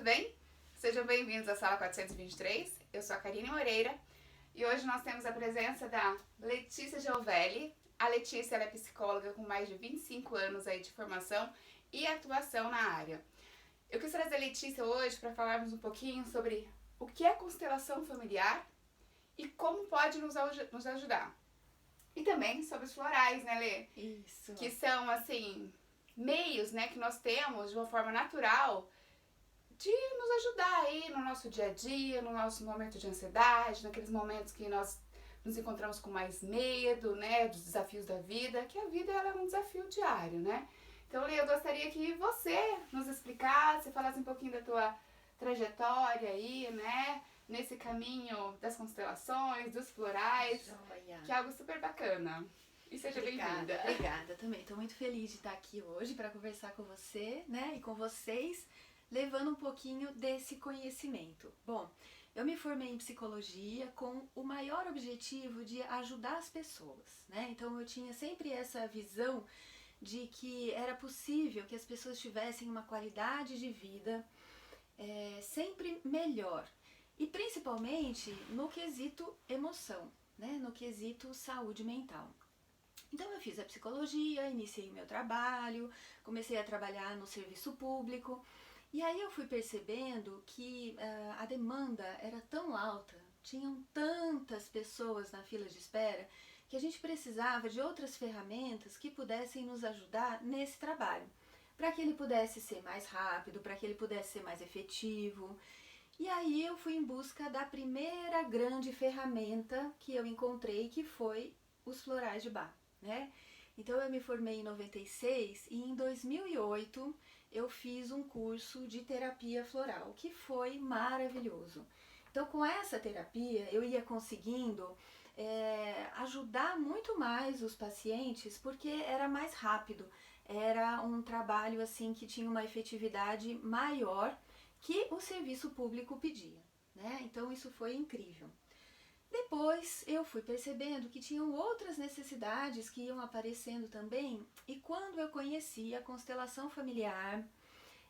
bem? Sejam bem-vindos à sala 423. Eu sou a Karine Moreira e hoje nós temos a presença da Letícia Giovelli. A Letícia ela é psicóloga com mais de 25 anos aí de formação e atuação na área. Eu quis trazer a Letícia hoje para falarmos um pouquinho sobre o que é constelação familiar e como pode nos ajudar. E também sobre os florais, né, Lê? Isso. Que são, assim, meios, né, que nós temos de uma forma natural de nos ajudar aí no nosso dia a dia, no nosso momento de ansiedade, naqueles momentos que nós nos encontramos com mais medo, né, dos desafios da vida, que a vida ela é um desafio diário, né? Então, Lê, eu gostaria que você nos explicasse, falasse um pouquinho da tua trajetória aí, né, nesse caminho das constelações, dos florais, Joia. que é algo super bacana. E seja bem-vinda. Obrigada também. Estou muito feliz de estar aqui hoje para conversar com você, né, e com vocês, levando um pouquinho desse conhecimento. Bom, eu me formei em psicologia com o maior objetivo de ajudar as pessoas, né? Então eu tinha sempre essa visão de que era possível que as pessoas tivessem uma qualidade de vida sempre melhor. E principalmente no quesito emoção, né? No quesito saúde mental. Então eu fiz a psicologia, iniciei o meu trabalho, comecei a trabalhar no serviço público e aí eu fui percebendo que a demanda era tão alta, tinham tantas pessoas na fila de espera que a gente precisava de outras ferramentas que pudessem nos ajudar nesse trabalho, para que ele pudesse ser mais rápido, para que ele pudesse ser mais efetivo. E aí eu fui em busca da primeira grande ferramenta que eu encontrei, que foi os florais de Bach, né? Então eu me formei em 96 e em 2008 eu fiz um curso de terapia floral, que foi maravilhoso. Então com essa terapia eu ia conseguindo ajudar muito mais os pacientes, porque era mais rápido, era um trabalho assim que tinha uma efetividade maior que o serviço público pedia, né? Então isso foi incrível. Depois eu fui percebendo que tinham outras necessidades que iam aparecendo também, e quando eu conheci a constelação familiar,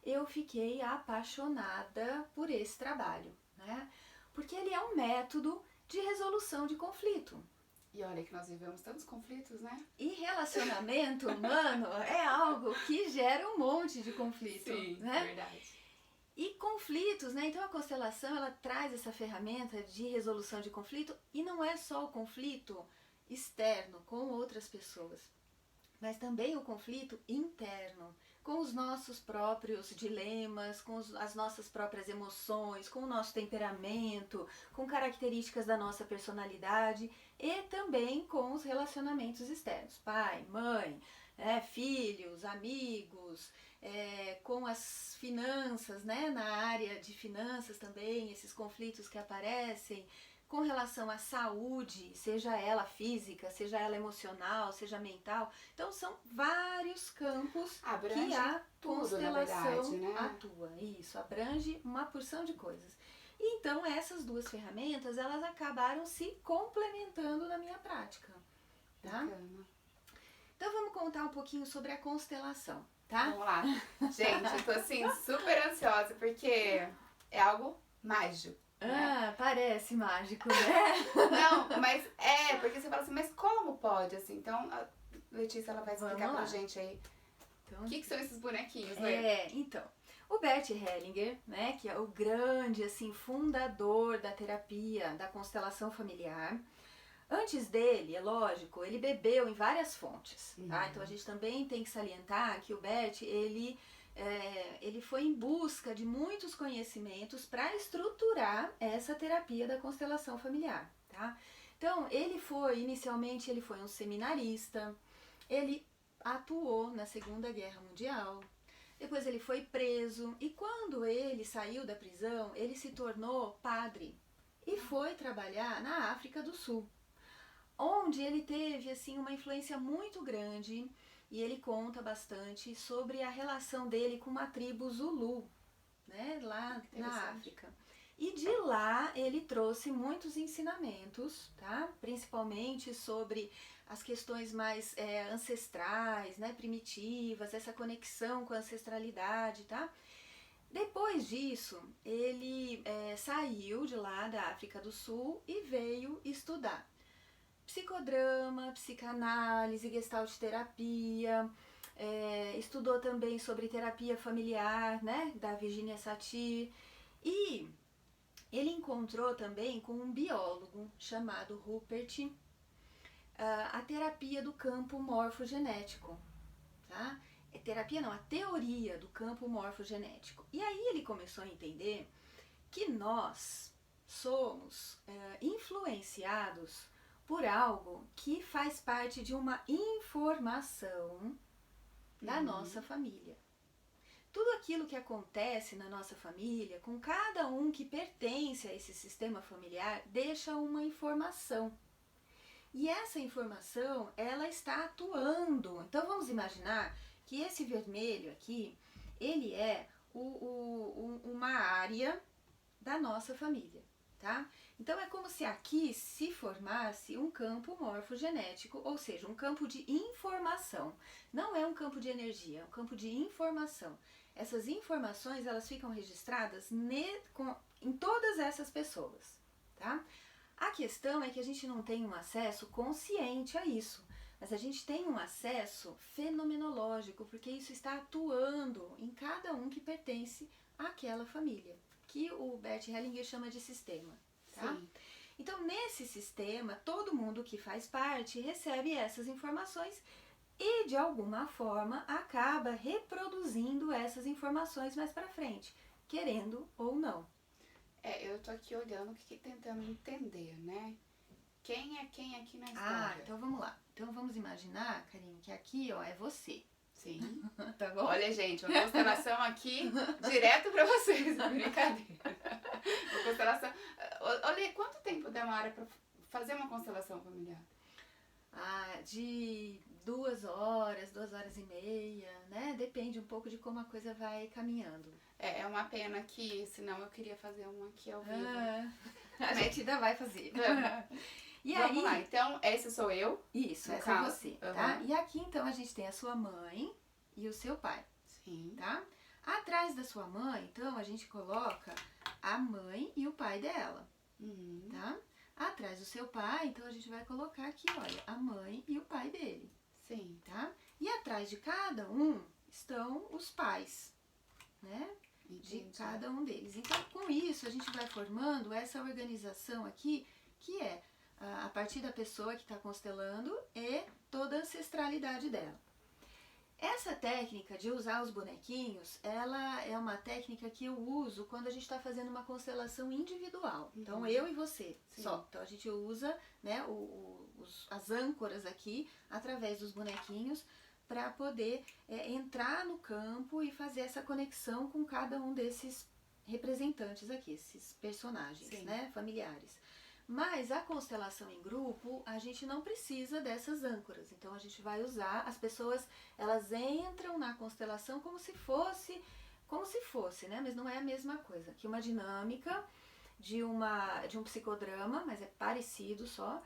eu fiquei apaixonada por esse trabalho, né? Porque ele é um método de resolução de conflito. E olha que nós vivemos tantos conflitos, né? E relacionamento humano é algo que gera um monte de conflito, Sim, né? verdade. E conflitos, né? Então a constelação ela traz essa ferramenta de resolução de conflito, e não é só o conflito externo com outras pessoas, mas também o conflito interno, com os nossos próprios dilemas, com as nossas próprias emoções, com o nosso temperamento, com características da nossa personalidade, e também com os relacionamentos externos, pai, mãe, filhos, amigos, com as finanças, né, na área de finanças também, esses conflitos que aparecem, com relação à saúde, seja ela física, seja ela emocional, seja mental. Então são vários campos Abrange que a tudo, constelação na verdade, né? atua. Isso, abrange uma porção de coisas. E então essas duas ferramentas, elas acabaram se complementando na minha prática. Tá? Bacana. Então vamos contar um pouquinho sobre a constelação, tá? Vamos lá. Gente, eu tô assim super ansiosa porque é algo mágico. Ah, parece mágico, né? Não, mas porque você fala assim, mas como pode, assim? Então, a Letícia, ela vai explicar Vamos pra lá. gente aí Então, o que são esses bonequinhos, né? então, o Bert Hellinger, né, que é o grande, assim, fundador da terapia da constelação familiar, antes dele, é lógico, ele bebeu em várias fontes, tá? Então a gente também tem que salientar que o Bert, ele foi em busca de muitos conhecimentos para estruturar essa terapia da constelação familiar, tá? Então inicialmente ele foi um seminarista, ele atuou na Segunda Guerra Mundial, depois ele foi preso, e quando ele saiu da prisão, ele se tornou padre e foi trabalhar na África do Sul, onde ele teve assim uma influência muito grande, e ele conta bastante sobre a relação dele com uma tribo Zulu, né, lá na África. E de lá ele trouxe muitos ensinamentos, tá? Principalmente sobre as questões mais ancestrais, né, primitivas, essa conexão com a ancestralidade, tá? Depois disso, ele saiu de lá da África do Sul e veio estudar psicodrama, psicanálise, gestalt terapia, estudou também sobre terapia familiar, né, da Virginia Satir, e ele encontrou também com um biólogo chamado Rupert a terapia do campo morfogenético, tá? Terapia não, a teoria do campo morfogenético. E aí ele começou a entender que nós somos influenciados por algo que faz parte de uma informação da nossa família. Tudo aquilo que acontece na nossa família, com cada um que pertence a esse sistema familiar, deixa uma informação. E essa informação, ela está atuando. Então vamos imaginar que esse vermelho aqui, ele é uma área da nossa família, tá? Então é como se aqui se formasse um campo morfogenético, ou seja, um campo de informação. Não é um campo de energia, é um campo de informação. Essas informações, elas ficam registradas em todas essas pessoas, tá? A questão é que a gente não tem um acesso consciente a isso, mas a gente tem um acesso fenomenológico, porque isso está atuando em cada um que pertence àquela família, que o Bert Hellinger chama de sistema. Tá? Então, nesse sistema, todo mundo que faz parte recebe essas informações e, de alguma forma, acaba reproduzindo essas informações mais pra frente, querendo ou não. Eu tô aqui olhando, tentando entender, né? Quem é quem aqui na história? Ah, então vamos lá. Então vamos imaginar, Karine, que aqui, ó, é você. Sim. Tá bom? Olha, gente, uma constelação aqui direto pra vocês, brincadeira. Uma constelação. Olha, quanto tempo demora pra fazer uma constelação familiar? Ah, de 2 horas e meia, né? Depende um pouco de como a coisa vai caminhando. É uma pena que, senão eu queria fazer uma aqui ao vivo. A gente ainda vai fazer. E Vamos aí, lá, então, esse sou eu. Isso, no essa caso. é você, tá? E aqui, então, a gente tem a sua mãe e o seu pai, Sim. tá? Atrás da sua mãe, então, a gente coloca a mãe e o pai dela, tá? Atrás do seu pai, então, a gente vai colocar aqui, olha, a mãe e o pai dele. Sim. Tá? E atrás de cada um estão os pais, né? Entendi. De cada um deles. Então, com isso, a gente vai formando essa organização aqui, que é a partir da pessoa que está constelando e toda a ancestralidade dela. Essa técnica de usar os bonequinhos, ela é uma técnica que eu uso quando a gente está fazendo uma constelação individual. Então, eu e você, só. Então, a gente usa, né, as âncoras aqui, através dos bonequinhos, para poder entrar no campo e fazer essa conexão com cada um desses representantes aqui, esses personagens, né, familiares. Mas a constelação em grupo, a gente não precisa dessas âncoras. Então a gente vai usar, as pessoas, elas entram na constelação como se fosse, né? Mas não é a mesma coisa. Que uma dinâmica de um psicodrama, mas é parecido só.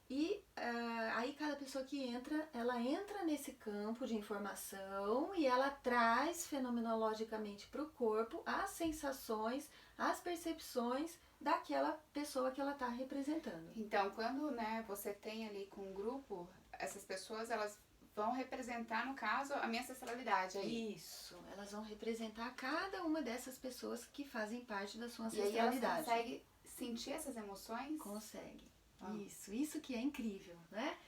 E aí cada pessoa que entra, ela entra nesse campo de informação e ela traz fenomenologicamente para o corpo as sensações, as percepções daquela pessoa que ela está representando. Então, quando, né, você tem ali com um grupo, essas pessoas, elas vão representar, no caso, a minha ancestralidade aí. Isso, elas vão representar cada uma dessas pessoas que fazem parte da sua ancestralidade. E aí elas conseguem sentir essas emoções? Consegue. Isso que é incrível, né?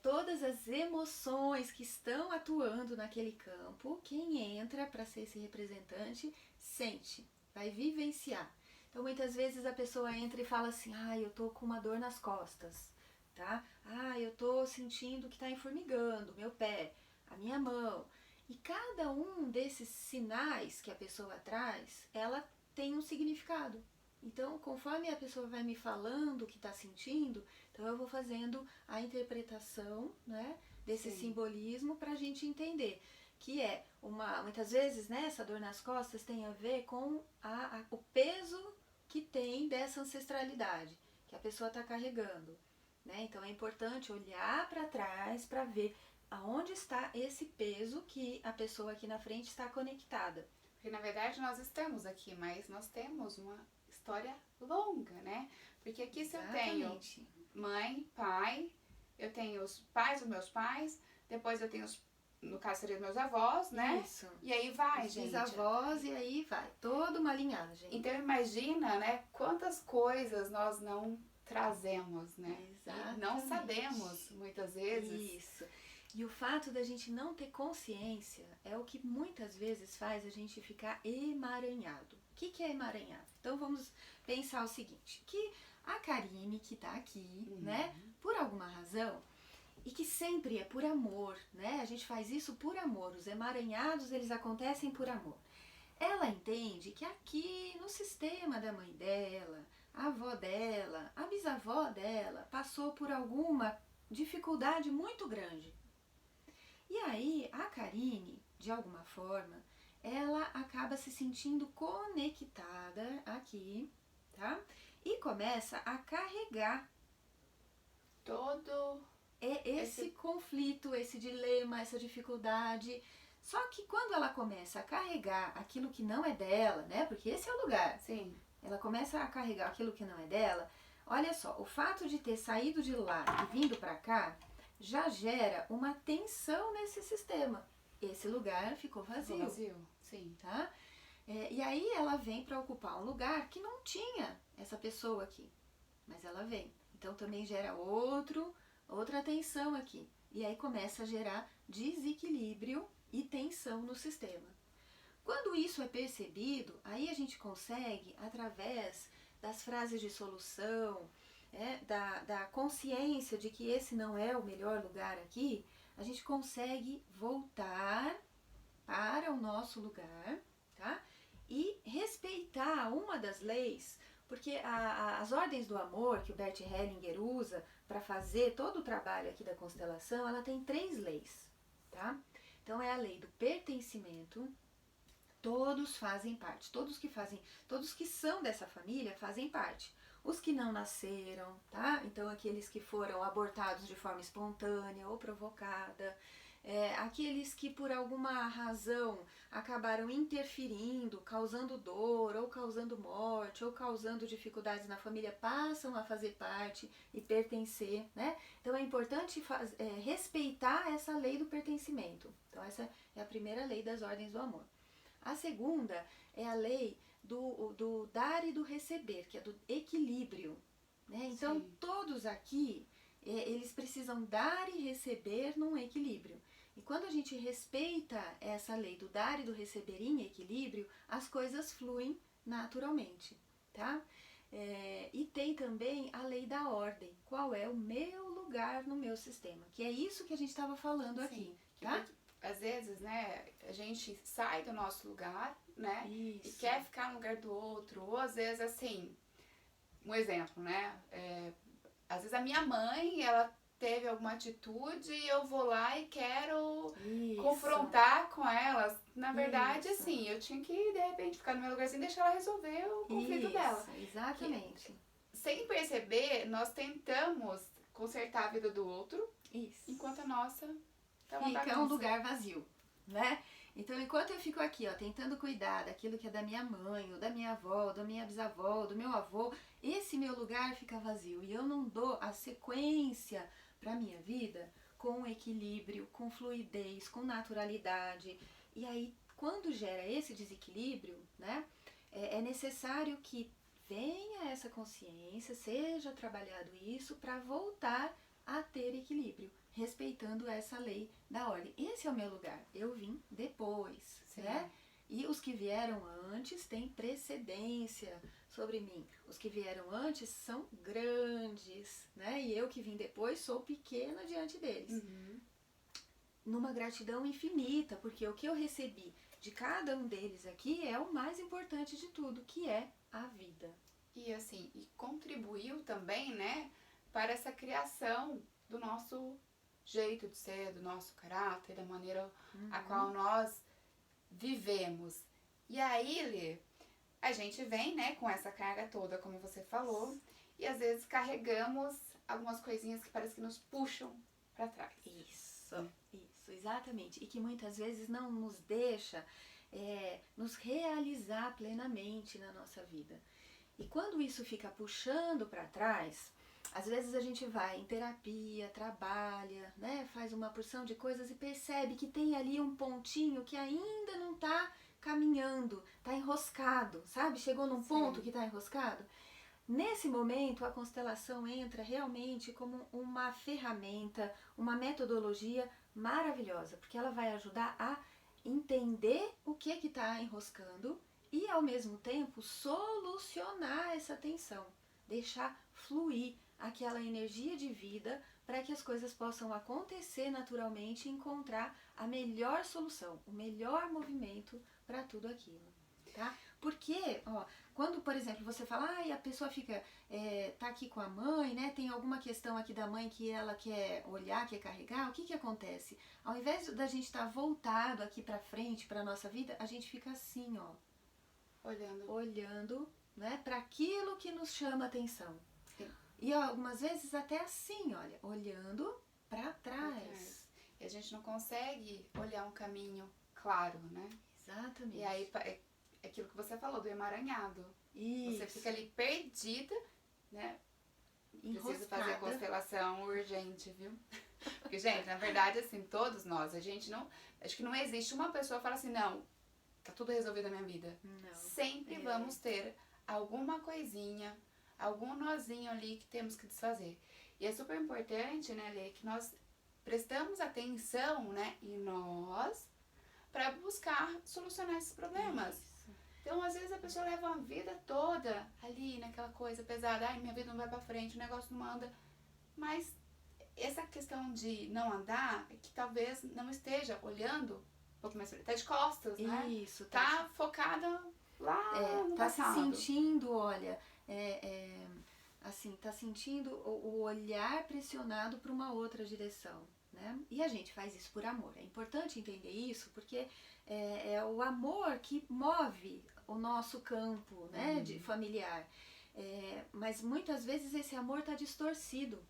Todas as emoções que estão atuando naquele campo, quem entra para ser esse representante, sente, vai vivenciar. Então, muitas vezes a pessoa entra e fala assim, eu tô com uma dor nas costas, tá? Eu tô sentindo que tá enformigando meu pé, a minha mão. E cada um desses sinais que a pessoa traz, ela tem um significado. Então, conforme a pessoa vai me falando o que está sentindo, então eu vou fazendo a interpretação, né, desse simbolismo para a gente entender. Que muitas vezes, né, essa dor nas costas tem a ver com o peso que tem dessa ancestralidade, que a pessoa está carregando. Né? Então é importante olhar para trás para ver aonde está esse peso que a pessoa aqui na frente está conectada. Porque na verdade nós estamos aqui, mas nós temos uma história longa, né? Porque aqui se eu tenho Exatamente. mãe, pai, eu tenho os pais dos meus pais, depois eu tenho os, no caso seriam meus avós, né? Isso. E aí vai, Os gente. bisavós e aí vai. Toda uma linhagem. Então imagina, né, quantas coisas nós não trazemos, né? E não Exatamente. sabemos, muitas vezes. Isso. E o fato da gente não ter consciência é o que muitas vezes faz a gente ficar emaranhado. O que é emaranhado? Então vamos pensar o seguinte, que a Karine que tá aqui, né, por alguma razão, e que sempre é por amor, né, a gente faz isso por amor, os emaranhados eles acontecem por amor. Ela entende que aqui no sistema da mãe dela, a avó dela, a bisavó dela passou por alguma dificuldade muito grande. E aí a Karine, de alguma forma, ela acaba se sentindo conectada aqui, tá? E começa a carregar Todo esse conflito, esse dilema, essa dificuldade. Só que quando ela começa a carregar aquilo que não é dela, né? Porque esse é o lugar. sim, Ela começa a carregar aquilo que não é dela. Olha só, o fato de ter saído de lá e vindo para cá já gera uma tensão nesse sistema. Esse lugar ficou vazio, vazio, sim. tá? E aí ela vem para ocupar um lugar que não tinha essa pessoa aqui, mas ela vem. Então também gera outra tensão aqui. E aí começa a gerar desequilíbrio e tensão no sistema. Quando isso é percebido, aí a gente consegue, através das frases de solução, da consciência de que esse não é o melhor lugar aqui, a gente consegue voltar para o nosso lugar, tá? E respeitar uma das leis, porque as ordens do amor que o Bert Hellinger usa para fazer todo o trabalho aqui da constelação, ela tem 3 leis, tá? Então é a lei do pertencimento. Todos fazem parte, todos que são dessa família fazem parte. Os que não nasceram, tá? Então aqueles que foram abortados de forma espontânea ou provocada, aqueles que por alguma razão acabaram interferindo, causando dor, ou causando morte, ou causando dificuldades na família, passam a fazer parte e pertencer, né? Então é importante respeitar essa lei do pertencimento. Então essa é a primeira lei das ordens do amor. A segunda é a lei do dar e do receber, que é do equilíbrio, né? Então, Sim. todos aqui, eles precisam dar e receber num equilíbrio. E quando a gente respeita essa lei do dar e do receber em equilíbrio, as coisas fluem naturalmente, tá? E tem também a lei da ordem. Qual é o meu lugar no meu sistema? Que é isso que a gente estava falando aqui, tá? Às vezes, né, a gente sai do nosso lugar, né, Isso. e quer ficar no lugar do outro, ou às vezes, assim, um exemplo, né, às vezes a minha mãe, ela teve alguma atitude e eu vou lá e quero confrontar com ela. Na verdade, assim, eu tinha que, de repente, ficar no meu lugarzinho e deixar ela resolver o conflito dela. Exatamente. Sem perceber, nós tentamos consertar a vida do outro, Isso. enquanto a nossa fica um lugar vazio, né? Então, enquanto eu fico aqui, ó, tentando cuidar daquilo que é da minha mãe, ou da minha avó, ou da minha bisavó, ou do meu avô, esse meu lugar fica vazio e eu não dou a sequência para minha vida com equilíbrio, com fluidez, com naturalidade. E aí, quando gera esse desequilíbrio, né, é necessário que venha essa consciência, seja trabalhado isso para voltar a ter equilíbrio, respeitando essa lei da ordem. Esse é o meu lugar, eu vim depois, né? E os que vieram antes têm precedência sobre mim. Os que vieram antes são grandes, né? E eu que vim depois sou pequena diante deles. Numa gratidão infinita, porque o que eu recebi de cada um deles aqui é o mais importante de tudo, que é a vida. E assim, e contribuiu também, né, para essa criação do nosso jeito de ser, do nosso caráter, da maneira a qual nós vivemos. E aí, Lê, a gente vem, né, com essa carga toda, como você falou, e às vezes carregamos algumas coisinhas que parece que nos puxam para trás. Isso, exatamente. E que muitas vezes não nos deixa nos realizar plenamente na nossa vida. E quando isso fica puxando para trás, às vezes a gente vai em terapia, trabalha, né, faz uma porção de coisas e percebe que tem ali um pontinho que ainda não está caminhando, está enroscado, sabe? Chegou num ponto que está enroscado. Nesse momento, a constelação entra realmente como uma ferramenta, uma metodologia maravilhosa, porque ela vai ajudar a entender o que está enroscando e, ao mesmo tempo, solucionar essa tensão, deixar fluir aquela energia de vida para que as coisas possam acontecer naturalmente e encontrar a melhor solução, o melhor movimento para tudo aquilo, tá? Porque, ó, quando, por exemplo, você fala, a pessoa fica, tá aqui com a mãe, né, tem alguma questão aqui da mãe que ela quer olhar, quer carregar, o que acontece? Ao invés da gente estar voltado aqui pra frente, pra nossa vida, a gente fica assim, ó. Olhando, né, para aquilo que nos chama atenção. Sim. E algumas vezes até assim, olha, olhando para trás. E a gente não consegue olhar um caminho claro, né? Exatamente. E aí é aquilo que você falou do emaranhado. Isso. Você fica ali perdida, né? Enroscada. Precisa fazer a constelação urgente, viu? Porque, gente, na verdade, assim, todos nós, a gente não... Acho que não existe uma pessoa que fala assim, não, tá tudo resolvido na minha vida. Não. Sempre vamos ter alguma coisinha, algum nozinho ali que temos que desfazer. E é super importante, né, Lê, que nós prestamos atenção, né, em nós para buscar solucionar esses problemas. Isso. Então, às vezes a pessoa leva uma vida toda ali naquela coisa pesada, minha vida não vai pra frente, o negócio não anda. Mas essa questão de não andar é que talvez não esteja olhando um pouco mais, tá de costas, né? Isso. Tá focada lá no tá passado. se sentindo, olha, assim, tá sentindo o olhar pressionado para uma outra direção, né? E a gente faz isso por amor. É importante entender isso porque é o amor que move o nosso campo, né, de familiar. Mas muitas vezes esse amor está distorcido.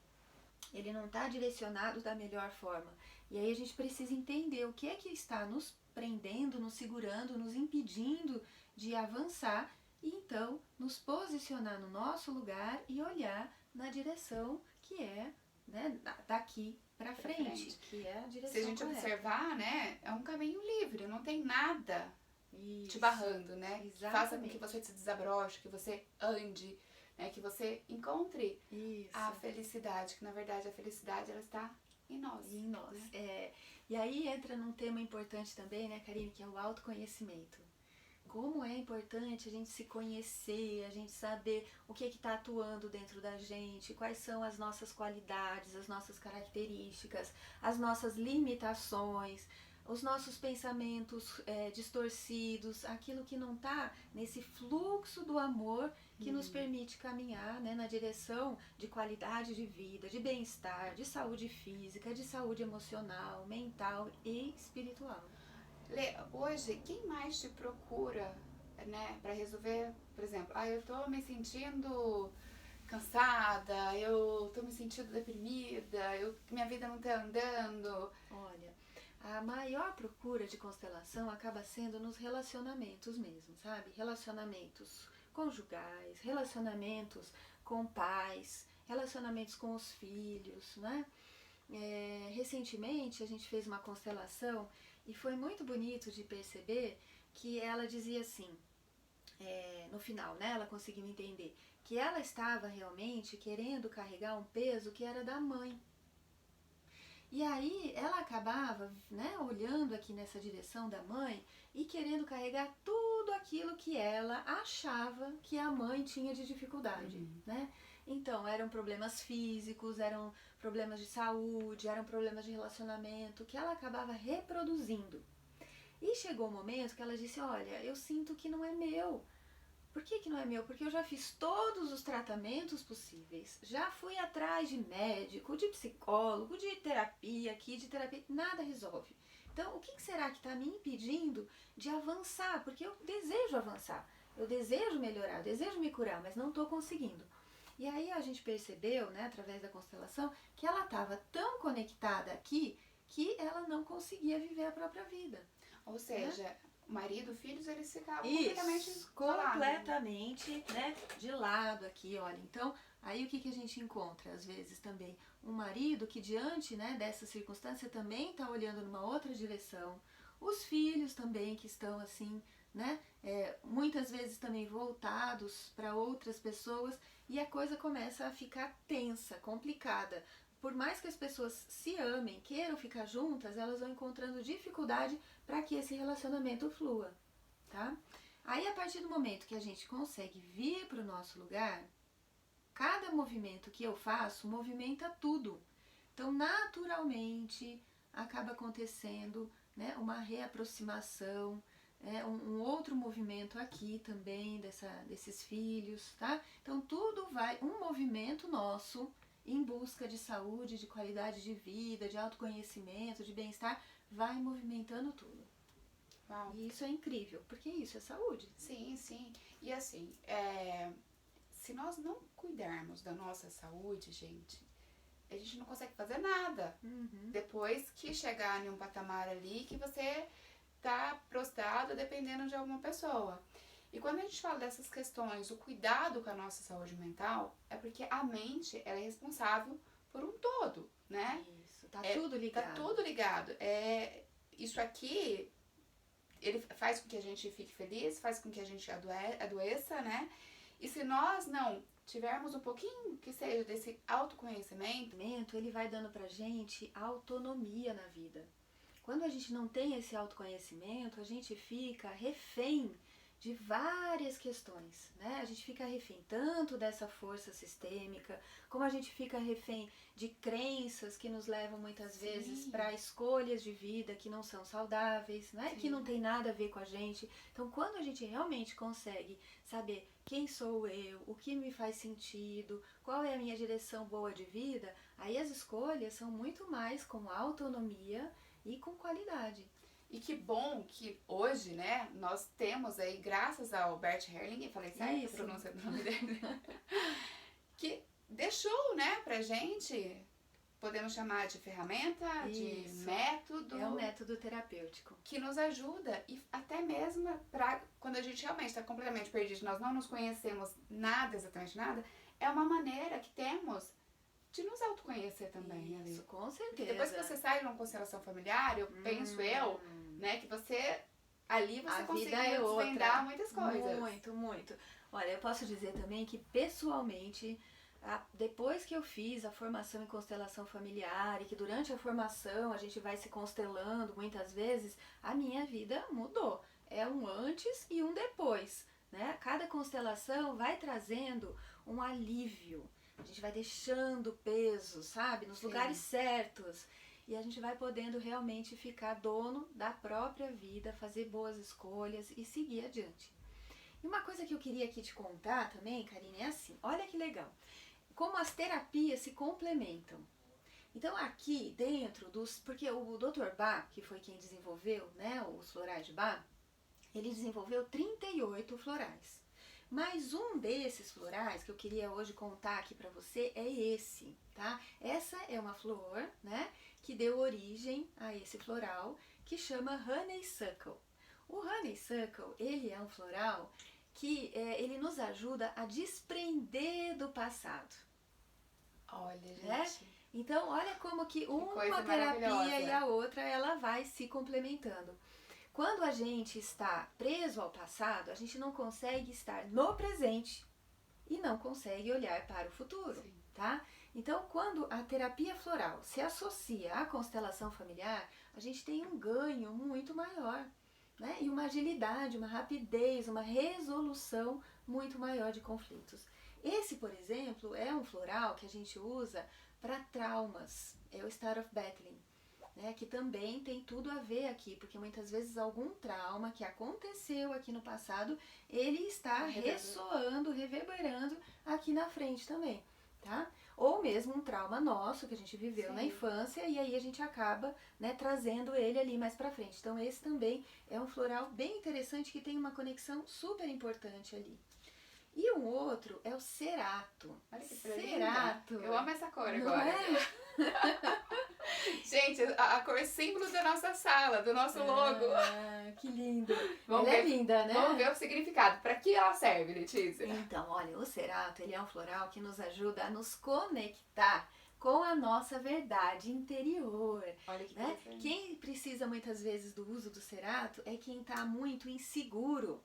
Ele não está direcionado da melhor forma. E aí a gente precisa entender o que é que está nos prendendo, nos segurando, nos impedindo de avançar e então nos posicionar no nosso lugar e olhar na direção que é, né, daqui pra frente, que é a direção Se a gente correta. observar, né, é um caminho livre, não tem nada Isso. te barrando, né? Exatamente. Que faça com que você se desabroche, que você ande, né, que você encontre a felicidade, que na verdade a felicidade ela está em nós. Em nós. Né? E aí entra num tema importante também, né, Karine, que é o autoconhecimento. Como é importante a gente se conhecer, a gente saber o que está atuando dentro da gente, quais são as nossas qualidades, as nossas características, as nossas limitações, os nossos pensamentos distorcidos, aquilo que não está nesse fluxo do amor que nos permite caminhar, né, na direção de qualidade de vida, de bem-estar, de saúde física, de saúde emocional, mental e espiritual. Lê, hoje, quem mais te procura, né, para resolver, por exemplo, eu tô me sentindo cansada, eu tô me sentindo deprimida, minha vida não tá andando. Olha, a maior procura de constelação acaba sendo nos relacionamentos mesmo, sabe? Relacionamentos conjugais, relacionamentos com pais, relacionamentos com os filhos, né? Recentemente a gente fez uma constelação e foi muito bonito de perceber que ela dizia assim, no final, né, ela conseguiu entender que ela estava realmente querendo carregar um peso que era da mãe. E aí ela acabava, né, olhando aqui nessa direção da mãe e querendo carregar tudo aquilo que ela achava que a mãe tinha de dificuldade, né? Então, eram problemas físicos, eram problemas de saúde, eram problemas de relacionamento que ela acabava reproduzindo. E chegou um momento que ela disse, olha, eu sinto que não é meu. Por que não é meu? Porque eu já fiz todos os tratamentos possíveis, já fui atrás de médico, de psicólogo, de terapia aqui, de terapia, nada resolve. Então, o que será que está me impedindo de avançar? Porque eu desejo avançar, eu desejo melhorar, eu desejo me curar, mas não estou conseguindo. E aí a gente percebeu, né, através da constelação, que ela estava tão conectada aqui que ela não conseguia viver a própria vida. Ou seja, o marido, filhos, eles ficavam Isso, completamente completamente, né, de lado aqui, olha. Então, aí o que a gente encontra, às vezes, também? Um marido que, diante, né, dessa circunstância, também está olhando numa outra direção. Os filhos também, que estão, assim, né, muitas vezes também voltados para outras pessoas, e a coisa começa a ficar tensa, complicada. Por mais que as pessoas se amem, queiram ficar juntas, elas vão encontrando dificuldade para que esse relacionamento flua, tá? Aí, a partir do momento que a gente consegue vir para o nosso lugar, cada movimento que eu faço movimenta tudo. Então, naturalmente, acaba acontecendo, né, uma reaproximação, um outro movimento aqui também desses filhos, tá? Então, tudo vai, um movimento nosso em busca de saúde, de qualidade de vida, de autoconhecimento, de bem-estar, vai movimentando tudo. Uau. E isso é incrível, porque isso é saúde. Sim, sim. E assim, se nós não cuidarmos da nossa saúde, gente, a gente não consegue fazer nada. Uhum. Depois que chegar em um patamar ali que você tá prostrado dependendo de alguma pessoa. E quando a gente fala dessas questões, o cuidado com a nossa saúde mental, é porque a mente, ela é responsável por um todo, né? Isso, tá tudo ligado. Tá tudo ligado. Isso aqui, ele faz com que a gente fique feliz, faz com que a gente adoeça, né? E se nós não tivermos um pouquinho que seja desse autoconhecimento, Ele vai dando pra gente autonomia na vida. Quando a gente não tem esse autoconhecimento, a gente fica refém de várias questões, né? A gente fica refém tanto dessa força sistêmica, como a gente fica refém de crenças que nos levam muitas vezes para escolhas de vida que não são saudáveis, né? Sim. Que não tem nada a ver com a gente. Então, quando a gente realmente consegue saber quem sou eu, o que me faz sentido, qual é a minha direção boa de vida, aí as escolhas são muito mais com autonomia e com qualidade. E que bom que hoje, né, nós temos aí, graças ao Bert Hellinger, falei certo a pronúncia do nome dele, que deixou, né, pra gente, podemos chamar de ferramenta, de método. É um método terapêutico. Que nos ajuda, e até mesmo pra, quando a gente realmente está completamente perdido, nós não nos conhecemos nada, exatamente nada, é uma maneira que temos de nos autoconhecer também. Isso, ali. Com certeza. Porque depois que você sai de uma constelação familiar, eu penso né, que você, ali você conseguiu desvendar muitas coisas. Muito, muito. Olha, eu posso dizer também que pessoalmente, depois que eu fiz a formação em constelação familiar e que durante a formação a gente vai se constelando muitas vezes, a minha vida mudou. É um antes e um depois, né? Cada constelação vai trazendo um alívio. A gente vai deixando peso, sabe? Nos lugares certos. E a gente vai podendo realmente ficar dono da própria vida, fazer boas escolhas e seguir adiante. E uma coisa que eu queria aqui te contar também, Karine, é assim, olha que legal. Como as terapias se complementam. Então aqui dentro porque o Dr. Bach, que foi quem desenvolveu, né, os florais de Bach, ele desenvolveu 38 florais. Mas um desses florais que eu queria hoje contar aqui pra você é esse, tá? Essa é uma flor, né, que deu origem a esse floral que chama Honeysuckle. O Honeysuckle, ele é um floral que ele nos ajuda a desprender do passado. Olha, gente. Né? Então, olha como que uma terapia e a outra, ela vai se complementando. Quando a gente está preso ao passado, a gente não consegue estar no presente e não consegue olhar para o futuro, tá? Então, quando a terapia floral se associa à constelação familiar, a gente tem um ganho muito maior, né? E uma agilidade, uma rapidez, uma resolução muito maior de conflitos. Esse, por exemplo, é um floral que a gente usa para traumas, é o Star of Bethlehem. Né, que também tem tudo a ver aqui, porque muitas vezes algum trauma que aconteceu aqui no passado, ele está ressoando, reverberando aqui na frente também, tá? Ou mesmo um trauma nosso que a gente viveu na infância e aí a gente acaba, né, trazendo ele ali mais pra frente. Então esse também é um floral bem interessante que tem uma conexão super importante ali. E um outro é o cerato. Olha que cerato. Eu amo essa cor agora. Não é? Gente, a cor símbolo da nossa sala, do nosso logo. Ah, que lindo. Vamos Ela é ver, linda, né? vamos ver o significado. Pra que ela serve, Letícia? Então, olha, o cerato, ele é um floral que nos ajuda a nos conectar com a nossa verdade interior, Olha que né? interessante. Quem precisa muitas vezes do uso do cerato é quem está muito inseguro,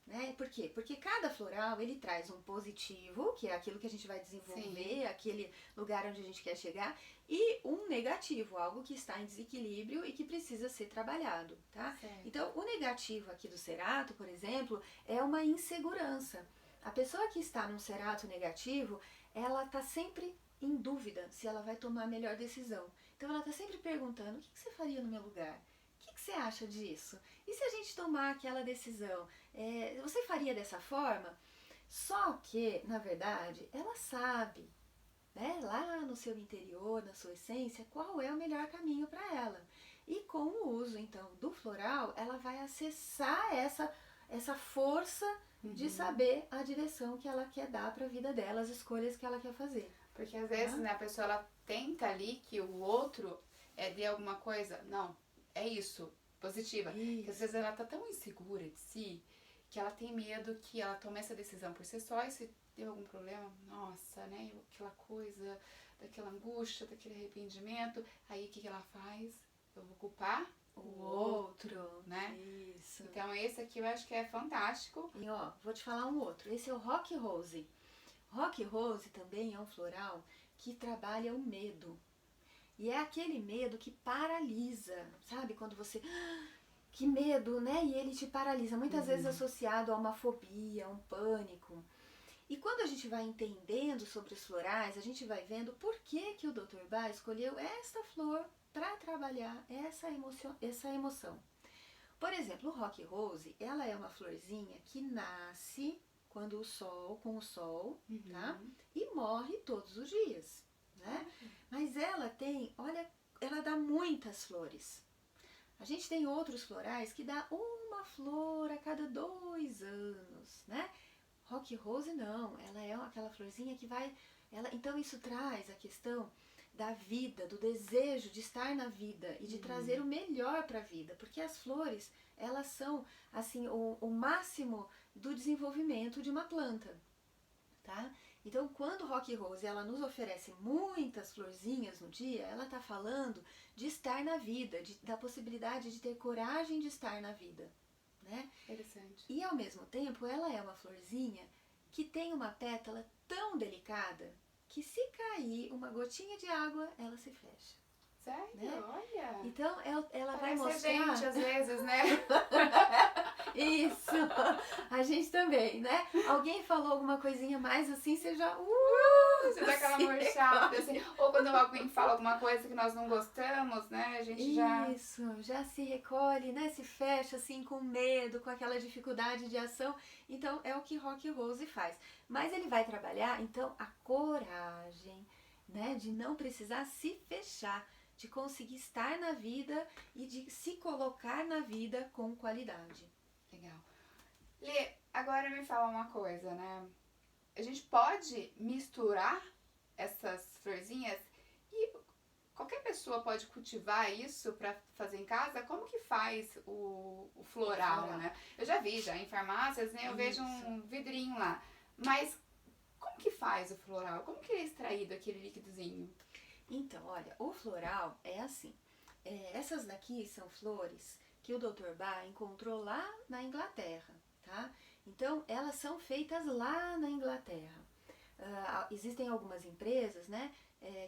né? Por quê? Porque cada floral, ele traz um positivo, que é aquilo que a gente vai desenvolver, aquele lugar onde a gente quer chegar, e um negativo, algo que está em desequilíbrio e que precisa ser trabalhado, tá? Certo. Então, o negativo aqui do cerato, por exemplo, é uma insegurança. A pessoa que está num cerato negativo, ela está sempre em dúvida se ela vai tomar a melhor decisão. Então ela está sempre perguntando: o que você faria no meu lugar? O que você acha disso? E se a gente tomar aquela decisão? Você faria dessa forma? Só que, na verdade, ela sabe, né, lá no seu interior, na sua essência, qual é o melhor caminho para ela. E com o uso, então, do floral, ela vai acessar essa força de saber a direção que ela quer dar para a vida dela, as escolhas que ela quer fazer. Porque às vezes, né, a pessoa ela tenta ali que o outro dê alguma coisa. Não, é isso, positiva. Porque às vezes ela tá tão insegura de si que ela tem medo que ela tome essa decisão por si só e se deu algum problema, nossa, né, aquela coisa, daquela angústia, daquele arrependimento, aí o que ela faz? Eu vou culpar o outro, né? Isso. Então esse aqui eu acho que é fantástico. E ó, vou te falar um outro. Esse é o Rock Rose. Rock Rose também é um floral que trabalha o medo. E é aquele medo que paralisa, sabe? Quando você... Que medo, né? E ele te paralisa. Muitas vezes associado a uma fobia, um pânico. E quando a gente vai entendendo sobre os florais, a gente vai vendo por que o Dr. Bach escolheu esta flor para trabalhar essa emoção. Por exemplo, o Rock Rose, ela é uma florzinha que nasce com o sol, tá? E morre todos os dias, né? Mas ela tem, olha, ela dá muitas flores. A gente tem outros florais que dá uma flor a cada 2 anos, né? Rock Rose não, ela é aquela florzinha que vai... então isso traz a questão da vida, do desejo de estar na vida e de trazer o melhor para a vida, porque as flores, elas são assim o máximo do desenvolvimento de uma planta, tá? Então, quando o Rock Rose ela nos oferece muitas florzinhas no dia, ela está falando de estar na vida, da possibilidade de ter coragem de estar na vida, né? Interessante. E ao mesmo tempo, ela é uma florzinha que tem uma pétala tão delicada que se cair uma gotinha de água, ela se fecha. Sério? Né? Olha! Então ela vai Parece mostrar... a gente às vezes, né? Isso! A gente também, né? Alguém falou alguma coisinha mais assim, você já... Você dá aquela murchada, assim. Ou quando alguém fala alguma coisa que nós não gostamos, né? A gente já... Isso, já se recolhe, né? Se fecha assim com medo, com aquela dificuldade de ação. Então é o que Rock Rose faz. Mas ele vai trabalhar, então, a coragem, né? De não precisar se fechar, de conseguir estar na vida e de se colocar na vida com qualidade. Legal. Lê, agora me fala uma coisa, né? A gente pode misturar essas florzinhas e qualquer pessoa pode cultivar isso para fazer em casa? Como que faz o floral, né? Eu já vi, já em farmácias, né? Eu vejo um vidrinho lá. Mas como que faz o floral? Como que é extraído aquele líquidozinho? Então, olha, o floral é assim. Essas daqui são flores que o Dr. Bach encontrou lá na Inglaterra, tá? Então, elas são feitas lá na Inglaterra. Existem algumas empresas, né,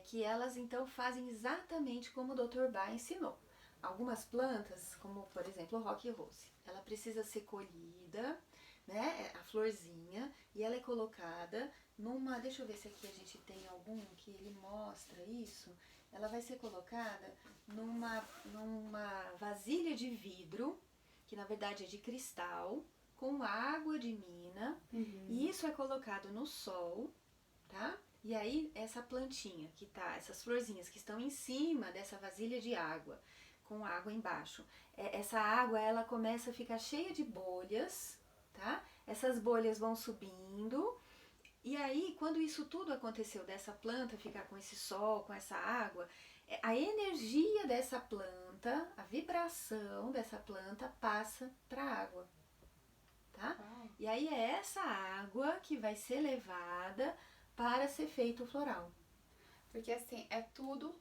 que elas então fazem exatamente como o Dr. Bach ensinou. Algumas plantas, como por exemplo o Rock Rose, ela precisa ser colhida, né, a florzinha, e ela é colocada numa, deixa eu ver se aqui a gente tem algum que ele mostra isso, ela vai ser colocada numa vasilha de vidro, que na verdade é de cristal, com água de mina, e isso é colocado no sol, tá? E aí essa plantinha que tá, essas florzinhas que estão em cima dessa vasilha de água, com água embaixo, essa água ela começa a ficar cheia de bolhas, tá? Essas bolhas vão subindo, e aí quando isso tudo aconteceu dessa planta ficar com esse sol, com essa água, A energia dessa planta, a vibração dessa planta passa para a água, tá? Uau. E aí é essa água que vai ser levada para ser feito o floral. Porque assim, é tudo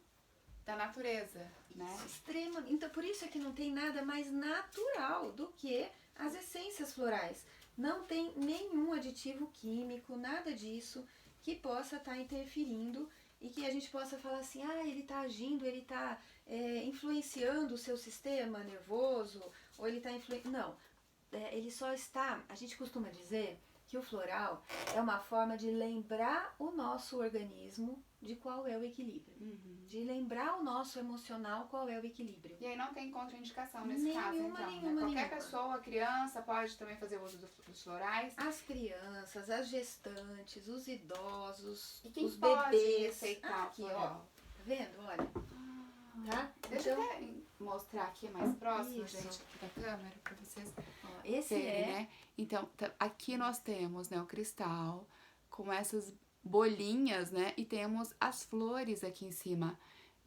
da natureza, né? Extrema. Então, por isso é que não tem nada mais natural do que as essências florais. Não tem nenhum aditivo químico, nada disso que possa estar interferindo e que a gente possa falar assim, ele está agindo, ele está influenciando o seu sistema nervoso, ou ele está influenciando... Não, ele só está... A gente costuma dizer que o floral é uma forma de lembrar o nosso organismo de qual é o equilíbrio. De lembrar o nosso emocional qual é o equilíbrio. E aí não tem contraindicação nesse caso, então, né? Qualquer Nenhuma. pessoa, criança, pode também fazer uso dos florais. As crianças, as gestantes, os idosos, E quem os pode bebês. receitar Aqui, ó. floral? Tá vendo? Olha. Tá? Deixa Então, eu até mostrar aqui mais próximo, Isso. gente, aqui da câmera, pra vocês ó, esse verem, né? Então, aqui nós temos, né, o cristal com essas bolinhas, né? E temos as flores aqui em cima,